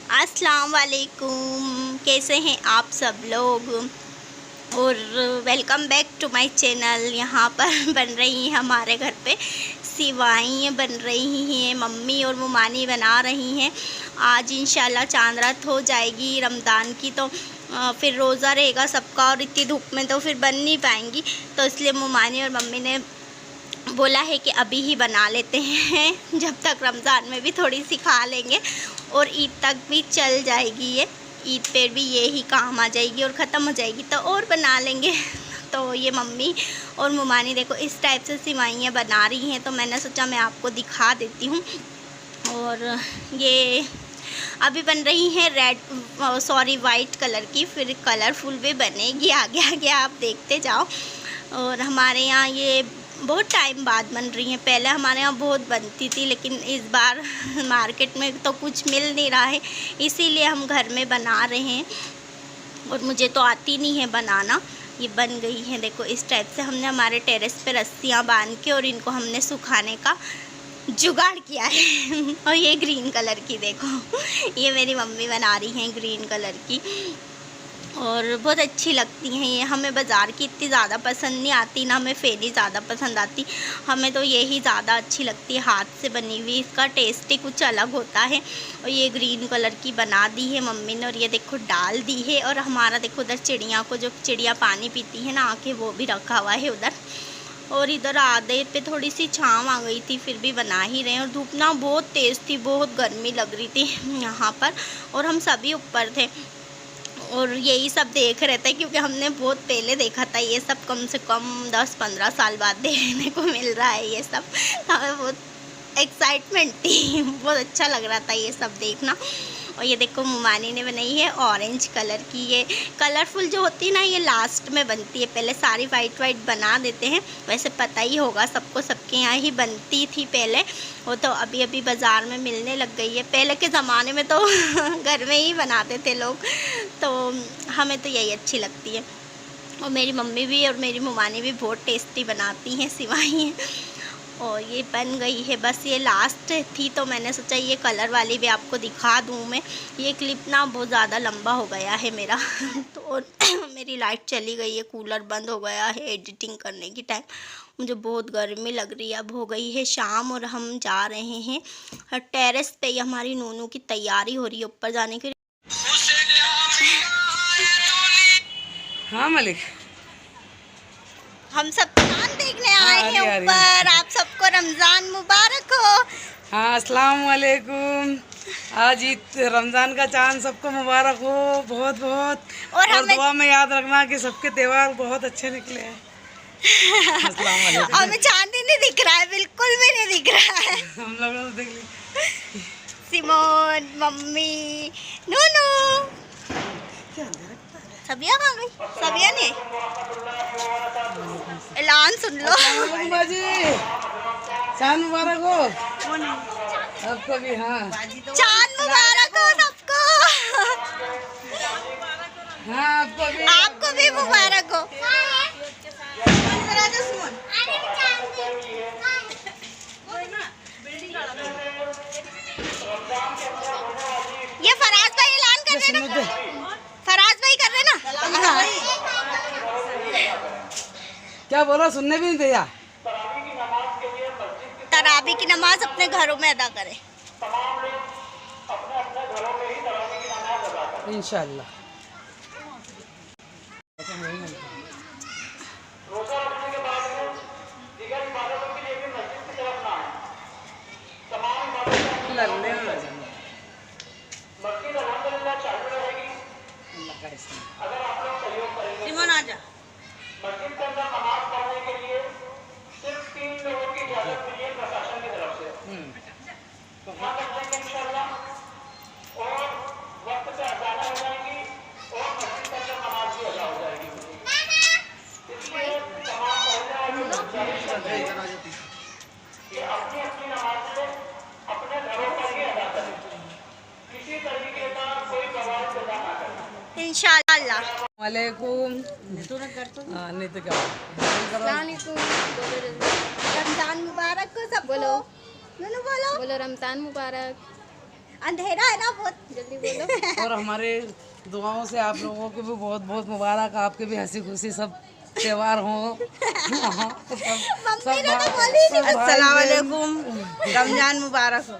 अस्सलाम वालेकुम, कैसे हैं आप सब लोग। और welcome back to my channel. यहाँ पर बन रही हैं हमारे घर पे सिवाइयाँ बन रही हैं, मम्मी और मुमानी बना रही हैं। आज इंशाल्लाह चांद रात हो जाएगी रमज़ान की, तो फिर रोज़ा रहेगा सबका और इतनी धूप में तो फिर बन नहीं पाएंगी, तो इसलिए मुमानी और मम्मी ने बोला है कि अभी ही बना लेते हैं, जब तक रमज़ान में भी थोड़ी सी खा लेंगे और ईद तक भी चल जाएगी। ये ईद पे भी ये ही काम आ जाएगी और ख़त्म हो जाएगी तो और बना लेंगे। तो ये मम्मी और मुमानी देखो इस टाइप से सिवाइयाँ बना रही हैं, तो मैंने सोचा मैं आपको दिखा देती हूँ। और ये अभी बन रही हैं वाइट कलर की, फिर कलरफुल भी बनेगी आगे आगे, आप देखते जाओ। और हमारे यहाँ ये बहुत टाइम बाद बन रही हैं। पहले हमारे यहाँ बहुत बनती थी, लेकिन इस बार मार्केट में तो कुछ मिल नहीं रहा है, इसीलिए हम घर में बना रहे हैं। और मुझे तो आती नहीं है बनाना। ये बन गई है देखो इस टाइप से। हमने हमारे टेरेस पे रस्सियाँ बांध के और इनको हमने सुखाने का जुगाड़ किया है। और ये ग्रीन कलर की देखो, ये मेरी मम्मी बना रही हैं ग्रीन कलर की, और बहुत अच्छी लगती हैं ये। हमें बाज़ार की इतनी ज़्यादा पसंद नहीं आती, ना हमें फेरी ज़्यादा पसंद आती, हमें तो यही ज़्यादा अच्छी लगती है हाथ से बनी हुई। इसका टेस्ट ही कुछ अलग होता है। और ये ग्रीन कलर की बना दी है मम्मी ने, और ये देखो डाल दी है। और हमारा देखो उधर चिड़िया को, जो चिड़िया पानी पीती है ना आके, वो भी रखा हुआ है उधर। और इधर आधे पे थोड़ी सी छाँव आ गई थी, फिर भी बना ही रहे हैं। और धूप ना बहुत तेज़ थी, बहुत गर्मी लग रही थी यहाँ पर, और हम सभी ऊपर थे और यही सब देख रहे थे, क्योंकि हमने बहुत पहले देखा था ये सब, कम से कम 10-15 साल बाद देखने को मिल रहा है ये सब। हमें बहुत एक्साइटमेंट थी, बहुत अच्छा लग रहा था ये सब देखना। और ये देखो मुमानी ने बनाई है ऑरेंज कलर की। ये कलरफुल जो होती है ना, ये लास्ट में बनती है, पहले सारी वाइट बना देते हैं। वैसे पता ही होगा सबको, सबके यहाँ ही बनती थी पहले, वो तो अभी अभी बाज़ार में मिलने लग गई है। पहले के ज़माने में तो घर में ही बनाते थे लोग, तो हमें तो यही अच्छी लगती है। और मेरी मम्मी भी और मेरी मुमानी भी बहुत टेस्टी बनाती हैं सिवाइयाँ। और ये बन गई है, बस ये लास्ट थी, तो मैंने सोचा ये कलर वाली भी आपको दिखा दूँ मैं। ये क्लिप ना बहुत ज़्यादा लंबा हो गया है मेरा। तो मेरी लाइट चली गई है, कूलर बंद हो गया है एडिटिंग करने की टाइम। मुझे बहुत गर्मी लग रही है। अब हो गई है शाम और हम जा रहे हैं टेरेस पे। हमारी नूनू की तैयारी हो रही है ऊपर जाने के लिए। हाँ मलिक, हम सब चांद देखने आए हैं ऊपर। आप सबको रमज़ान मुबारक हो। हाँ अस्सलाम वालेकुम। आज ईद रमज़ान का चांद सबको मुबारक हो, बहुत बहुत। और दुआ में याद रखना कि सबके त्यौहार बहुत अच्छे निकले हैं। अस्सलाम वालेकुम। हमें चांद ही नहीं दिख रहा है, बिल्कुल भी नहीं दिख रहा है। हम लोग तो देख ली। सिमोन, मम्मी, नूनू, सबिया कहाँ गई? सबिया ने ऐलान सुन लो। बाजी चांद मुबारक हो आपको भी। हाँ चांद मुबारक हो सबको। हाँ आपको भी मुबारक हो। ये फराज भाई ऐलान कर रहे ना, फराज भाई कर रहे ना। क्या बोला, सुनने भी नहीं दिया। तरावी की नमाज अपने घरों में अदा करें इंशाल्लाह। सिमोन आजा। मस्जिद के अंदर नमाज पढ़ने के लिए सिर्फ 3 लोगों की इजाजत मिली है प्रशासन की तरफ से। ध्यान रखेंगे इंशाल्लाह। और वक्त पे अजान हो जाएगी और मस्जिद के अंदर नमाज भी अदा हो जाएगी। इसलिए तमाम कि अपनी अपनी नमाजें अपने घरों पर ही अदा करें, किसी तरीके का कोई प्रभाव पैदा ना करें इंशाल्लाह। वालेकुम। हाँ नहीं तो क्या। रमजान मुबारक को सब बोलो। बोलो बोलो रमज़ान मुबारक। अंधेरा है ना बहुत, जल्दी बोलो। और हमारे दुआओं से आप लोगों को भी बहुत बहुत मुबारक, आपके भी हंसी खुशी सब त्यौहार हों। अस्सलाम वालेकुम, रमजान मुबारक हो।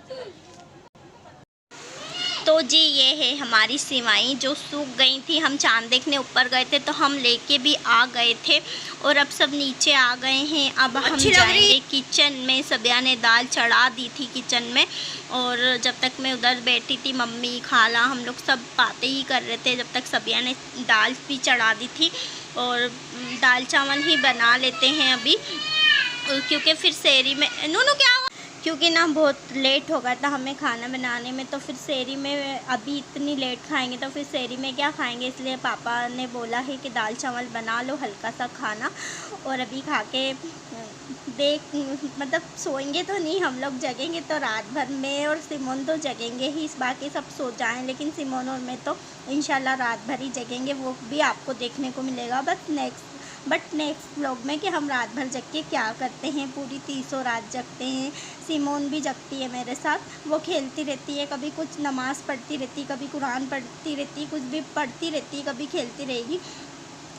तो जी ये है हमारी सिवाई जो सूख गई थी। हम चांद देखने ऊपर गए थे तो हम लेके भी आ गए थे और अब सब नीचे आ गए हैं। अब हम जाएंगे किचन में। सबिया ने दाल चढ़ा दी थी किचन में और जब तक मैं उधर बैठी थी मम्मी खाला हम लोग सब बातें ही कर रहे थे जब तक सबिया ने दाल भी चढ़ा दी थी। और दाल चावल ही बना लेते हैं अभी क्योंकि फिर सेहरी में नूनू क्या हुआ, क्योंकि ना बहुत लेट हो गया था हमें खाना बनाने में। तो फिर सेहरी में अभी इतनी लेट खाएंगे तो फिर सेहरी में क्या खाएंगे, इसलिए पापा ने बोला है कि दाल चावल बना लो हल्का सा खाना और अभी खा के मतलब सोएंगे तो नहीं, हम लोग जगेंगे तो रात भर में और सिमोन तो जगेंगे ही, इस बाकी सब सो जाएं लेकिन सिमोन और मैं तो इंशाल्लाह रात भर ही जगेंगे। वो भी आपको देखने को मिलेगा बट नेक्स्ट व्लॉग में कि हम रात भर जग के क्या करते हैं। पूरी 30 रात जगते हैं। सिमोन भी जगती है मेरे साथ, वो खेलती रहती है, कभी कुछ नमाज़ पढ़ती रहती, कभी कुरान पढ़ती रहती, कुछ भी पढ़ती रहती, कभी खेलती रहेगी।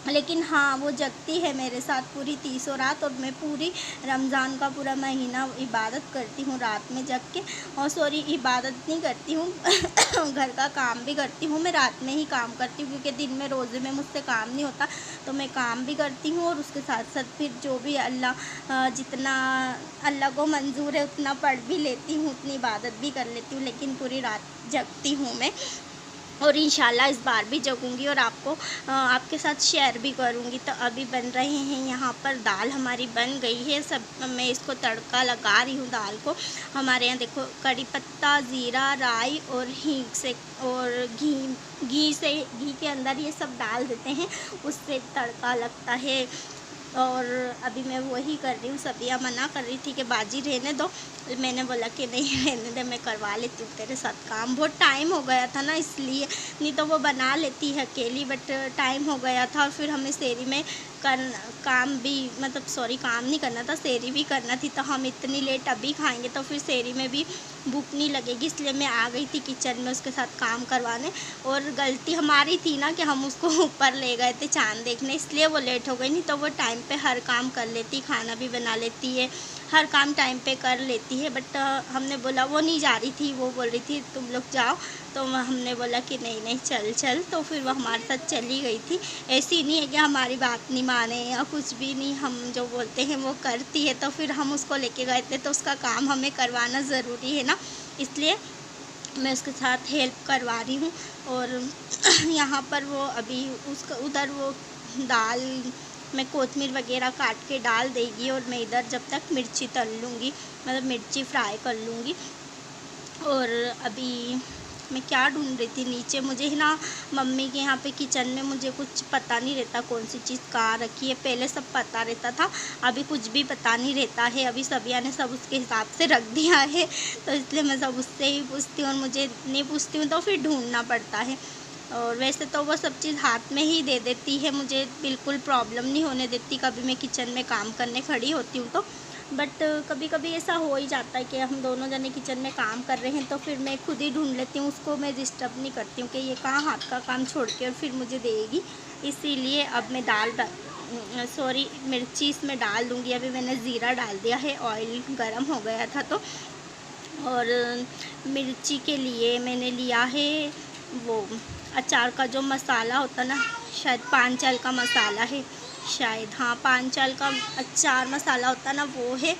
लेकिन हाँ वो जगती है मेरे साथ पूरी 30 रात और मैं पूरी रमज़ान का पूरा महीना इबादत करती हूँ रात में जग के। और सॉरी इबादत नहीं करती हूँ घर का काम भी करती हूँ। मैं रात में ही काम करती हूँ क्योंकि दिन में रोज़े में मुझसे काम नहीं होता तो मैं काम भी करती हूँ और उसके साथ साथ फिर जो भी जितना अल्लाह को मंजूर है उतना पढ़ भी लेती हूँ, उतनी इबादत भी कर लेती हूँ। लेकिन पूरी रात जगती हूँ मैं और इंशाल्लाह इस बार भी जगूंगी और आपको आपके साथ शेयर भी करूंगी। तो अभी बन रहे हैं यहाँ पर दाल हमारी बन गई है सब, मैं इसको तड़का लगा रही हूँ दाल को। हमारे यहाँ देखो कड़ी पत्ता, ज़ीरा, राई और हींग से और घी के अंदर ये सब डाल देते हैं, उससे तड़का लगता है। और अभी मैं वही कर रही हूँ। सबिया मना कर रही थी कि बाजी रहने दो, मैंने बोला कि नहीं रहने दे, मैं करवा लेती हूँ तेरे साथ काम। बहुत टाइम हो गया था ना इसलिए, नहीं तो वो बना लेती है अकेली बट टाइम हो गया था और फिर हमें सेहरी में काम भी काम नहीं करना था, सेहरी भी करना थी। तो हम इतनी लेट अभी खाएंगे तो फिर सेहरी में भी भूख नहीं लगेगी, इसलिए मैं आ गई थी किचन में उसके साथ काम करवाने। और गलती हमारी थी ना कि हम उसको ऊपर ले गए थे चांद देखने, इसलिए वो लेट हो गई। नहीं तो वो टाइम पे हर काम कर लेती, खाना भी बना लेती है, हर काम टाइम पे कर लेती है। बट हमने बोला, वो नहीं जा रही थी, वो बोल रही थी तुम लोग जाओ, तो हमने बोला कि नहीं चल। तो फिर वो हमारे साथ चली गई थी। ऐसी नहीं है कि हमारी बात नहीं माने या कुछ भी नहीं, हम जो बोलते हैं वो करती है। तो फिर हम उसको लेके गए थे तो उसका काम हमें करवाना ज़रूरी है ना, इसलिए मैं उसके साथ हेल्प करवा रही हूँ। और यहाँ पर वो अभी उधर वो दाल में कोतमीर वगैरह काट के डाल देगी और मैं इधर जब तक मिर्ची तल लूँगी, मतलब मिर्ची फ्राई कर लूँगी। और अभी मैं क्या ढूंढ रही थी नीचे, मुझे ना मम्मी के यहाँ पे किचन में मुझे कुछ पता नहीं रहता कौन सी चीज़ कहाँ रखी है। पहले सब पता रहता था, अभी कुछ भी पता नहीं रहता है। अभी सबिया ने सब उसके हिसाब से रख दिया है तो इसलिए मैं सब उससे ही पूछती हूँ और मुझे नहीं पूछती हूँ तो फिर ढूंढना पड़ता है। और वैसे तो वो सब चीज़ हाथ में ही दे देती है, मुझे बिल्कुल प्रॉब्लम नहीं होने देती कभी मैं किचन में काम करने खड़ी होती हूँ तो। बट कभी कभी ऐसा हो ही जाता है कि हम दोनों जने किचन में काम कर रहे हैं तो फिर मैं खुद ही ढूंढ लेती हूँ, उसको मैं डिस्टर्ब नहीं करती हूँ कि ये कहाँ हाथ का काम छोड़ के और फिर मुझे देगी। इसीलिए अब मैं मिर्ची इसमें डाल दूँगी। अभी मैंने ज़ीरा डाल दिया है, ऑयल गर्म हो गया था तो। और मिर्ची के लिए मैंने लिया है वो अचार का जो मसाला होता ना, शायद पांचल का मसाला है, शायद हाँ पांचल का अचार मसाला होता ना वो है,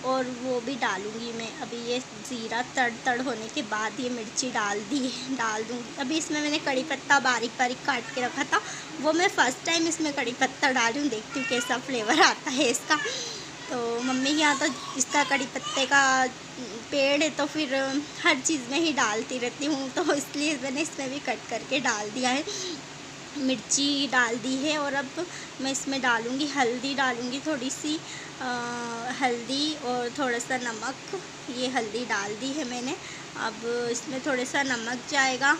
और वो भी डालूँगी मैं। अभी ये ज़ीरा तड़ होने के बाद ये मिर्ची डाल दूँगी। अभी इसमें मैंने कड़ी पत्ता बारीक काट के रखा था, वो मैं फ़र्स्ट टाइम इसमें कड़ी पत्ता डाल रही हूँ, देखती हूँ कैसा फ्लेवर आता है इसका। तो मम्मी के यहाँ तो इसका कड़ी पत्ते का पेड़ है तो फिर हर चीज़ में ही डालती रहती हूँ, तो इसलिए मैंने इसमें भी कट करके डाल दिया है। मिर्ची डाल दी है और अब मैं इसमें डालूँगी हल्दी, डालूँगी थोड़ी सी हल्दी और थोड़ा सा नमक। ये हल्दी डाल दी है मैंने, अब इसमें थोड़ा सा नमक जाएगा,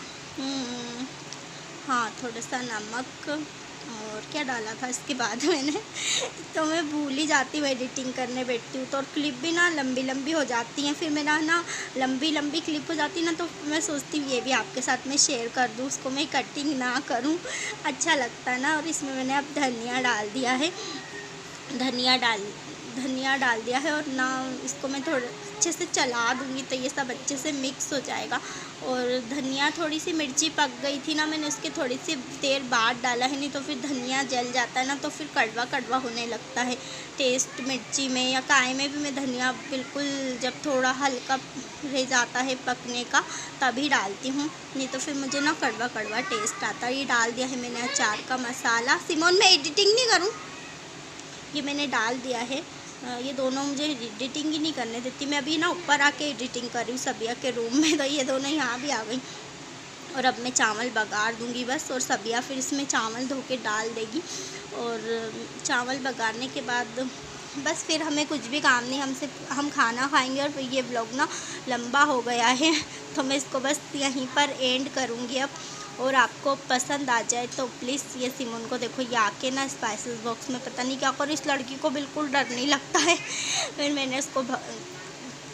हाँ थोड़ा सा नमक और क्या डाला था इसके बाद मैंने तो मैं भूल ही जाती हूँ, एडिटिंग करने बैठती हूँ तो, और क्लिप भी ना लंबी लंबी हो जाती हैं, फिर मेरा ना लंबी लंबी क्लिप हो जाती है ना, तो मैं सोचती हूँ ये भी आपके साथ में शेयर कर दूँ, उसको मैं कटिंग ना करूँ, अच्छा लगता है ना। और इसमें मैंने अब धनिया डाल दिया है, धनिया डाल दिया है, और ना इसको मैं थोड़ा अच्छे से चला दूँगी तो ये सब अच्छे से मिक्स हो जाएगा। और धनिया, थोड़ी सी मिर्ची पक गई थी ना, मैंने उसके थोड़ी सी देर बाद डाला है, नहीं तो फिर धनिया जल जाता है ना, तो फिर कड़वा कड़वा होने लगता है टेस्ट। मिर्ची में या काय में भी मैं धनिया बिल्कुल जब थोड़ा हल्का रह जाता है पकने का तभी डालती हूँ, नहीं तो फिर मुझे ना कड़वा कड़वा टेस्ट आता है। ये डाल दिया है मैंने अचार का मसाला। सिमोन, मैं एडिटिंग नहीं करूँ, ये मैंने डाल दिया है। ये दोनों मुझे एडिटिंग ही नहीं करने देती, मैं अभी ना ऊपर आके एडिटिंग कर रही हूँ सबिया के रूम में, तो ये दोनों यहाँ भी आ गई। और अब मैं चावल बघार दूँगी बस, और सबिया फिर इसमें चावल धो के डाल देगी। और चावल बघारने के बाद बस फिर हमें कुछ भी काम नहीं, हम खाना खाएंगे। और ये ब्लॉग ना लंबा हो गया है तो मैं इसको बस यहीं पर एंड करूँगी अब। और आपको पसंद आ जाए तो प्लीज़ ये सिमोन को देखो, ये आके ना स्पाइसेस बॉक्स में पता नहीं क्या करो, इस लड़की को बिल्कुल डर नहीं लगता है। फिर मैंने उसको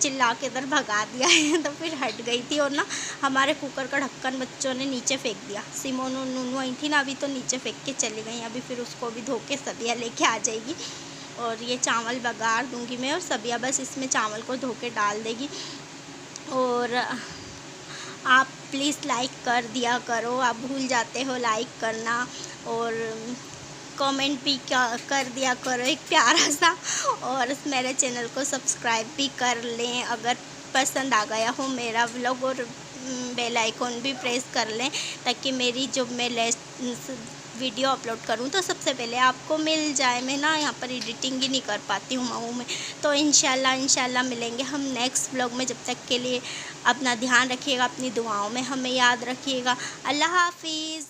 चिल्ला के इधर भगा दिया है तो फिर हट गई थी। और ना हमारे कुकर का ढक्कन बच्चों ने नीचे फेंक दिया, सिमोन और नूनू आई थी ना अभी, तो नीचे फेंक के चली गई। अभी फिर उसको भी धो के सबिया लेके आ जाएगी। और ये चावल बघार दूँगी मैं, और सबिया बस इसमें चावल को धो के डाल देगी। और आप प्लीज़ लाइक कर दिया करो, आप भूल जाते हो लाइक करना, और कमेंट भी कर दिया करो एक प्यारा सा, और मेरे चैनल को सब्सक्राइब भी कर लें अगर पसंद आ गया हो मेरा व्लॉग, और बेल आइकॉन भी प्रेस कर लें ताकि मेरी जब मैं वीडियो अपलोड करूं तो सबसे पहले आपको मिल जाए। मैं ना यहाँ पर एडिटिंग ही नहीं कर पाती हूँ मऊ में, तो इंशाल्लाह मिलेंगे हम नेक्स्ट व्लॉग में। जब तक के लिए अपना ध्यान रखिएगा, अपनी दुआओं में हमें याद रखिएगा। अल्लाह हाफिज़।